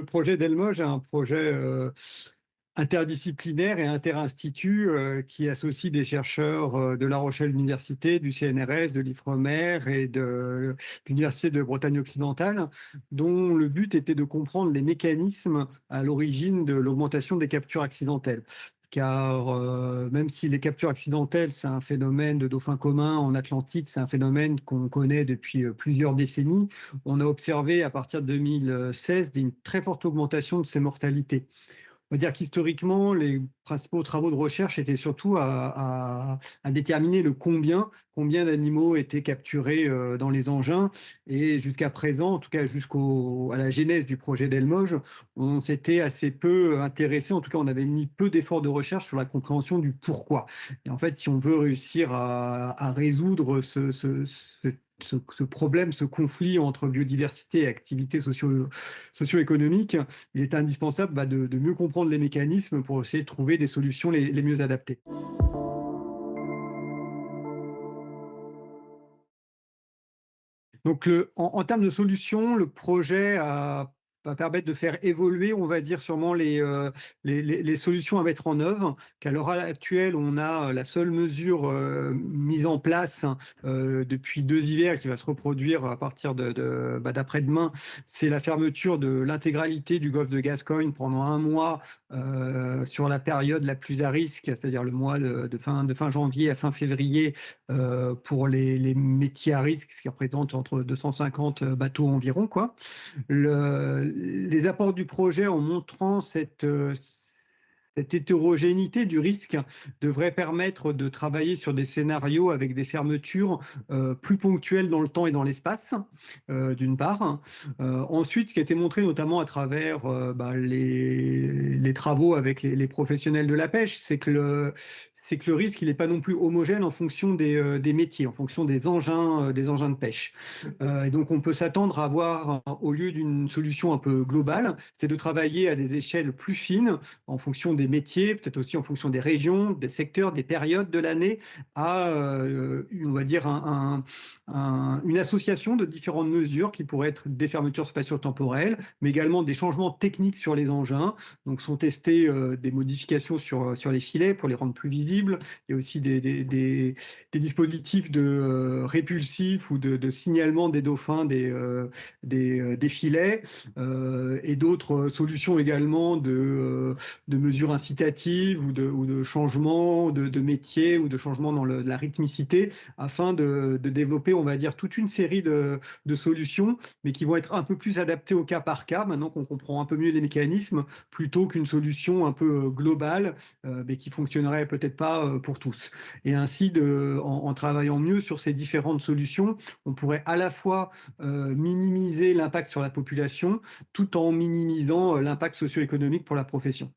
Le projet Delmoge est un projet interdisciplinaire et interinstitut qui associe des chercheurs de La Rochelle Université, du CNRS, de l'IFREMER et de l'Université de Bretagne occidentale, dont le but était de comprendre les mécanismes à l'origine de l'augmentation des captures accidentelles. Car même si les captures accidentelles, c'est un phénomène de dauphins communs en Atlantique, c'est un phénomène qu'on connaît depuis plusieurs décennies, on a observé à partir de 2016 une très forte augmentation de ces mortalités. On va dire qu'historiquement, les principaux travaux de recherche étaient surtout à déterminer combien d'animaux étaient capturés dans les engins. Et jusqu'à présent, en tout cas jusqu'à la genèse du projet Delmoge, on s'était assez peu intéressé, en tout cas on avait mis peu d'efforts de recherche sur la compréhension du pourquoi. Et en fait, si on veut réussir à résoudre ce problème, ce conflit entre biodiversité et activité socio-économique, il est indispensable de mieux comprendre les mécanismes pour essayer de trouver des solutions les mieux adaptées. Donc, en termes de solutions, le projet va permettre de faire évoluer, on va dire, sûrement les solutions à mettre en œuvre. Qu'à l'heure actuelle, on a la seule mesure mise en place depuis 2 hivers qui va se reproduire à partir d'après-demain. C'est la fermeture de l'intégralité du golfe de Gascogne pendant un mois sur la période la plus à risque, c'est-à-dire le mois de fin janvier à fin février pour les métiers à risque, ce qui représente entre 250 bateaux environ, quoi. Les apports du projet en montrant cette hétérogénéité du risque devrait permettre de travailler sur des scénarios avec des fermetures plus ponctuelles dans le temps et dans l'espace, d'une part. Ensuite, ce qui a été montré notamment à travers les travaux avec les professionnels de la pêche, c'est que le risque, il n'est pas non plus homogène en fonction des métiers, en fonction des engins de pêche. Et donc, on peut s'attendre à avoir, au lieu d'une solution un peu globale, c'est de travailler à des échelles plus fines, en fonction des métiers, peut-être aussi en fonction des régions, des secteurs, des périodes de l'année, à, on va dire, une association de différentes mesures qui pourraient être des fermetures spatio-temporelles, mais également des changements techniques sur les engins. Donc, sont testés des modifications sur les filets pour les rendre plus visibles. Il y a aussi des dispositifs répulsifs ou de signalement des dauphins des filets et d'autres solutions également de mesures incitatives ou de changements de métier ou de changements dans la rythmicité afin de développer, on va dire, toute une série de solutions, mais qui vont être un peu plus adaptées au cas par cas, maintenant qu'on comprend un peu mieux les mécanismes, plutôt qu'une solution un peu globale, mais qui fonctionnerait peut-être pas pour tous. Et ainsi, en travaillant mieux sur ces différentes solutions, on pourrait à la fois minimiser l'impact sur la population, tout en minimisant l'impact socio-économique pour la profession.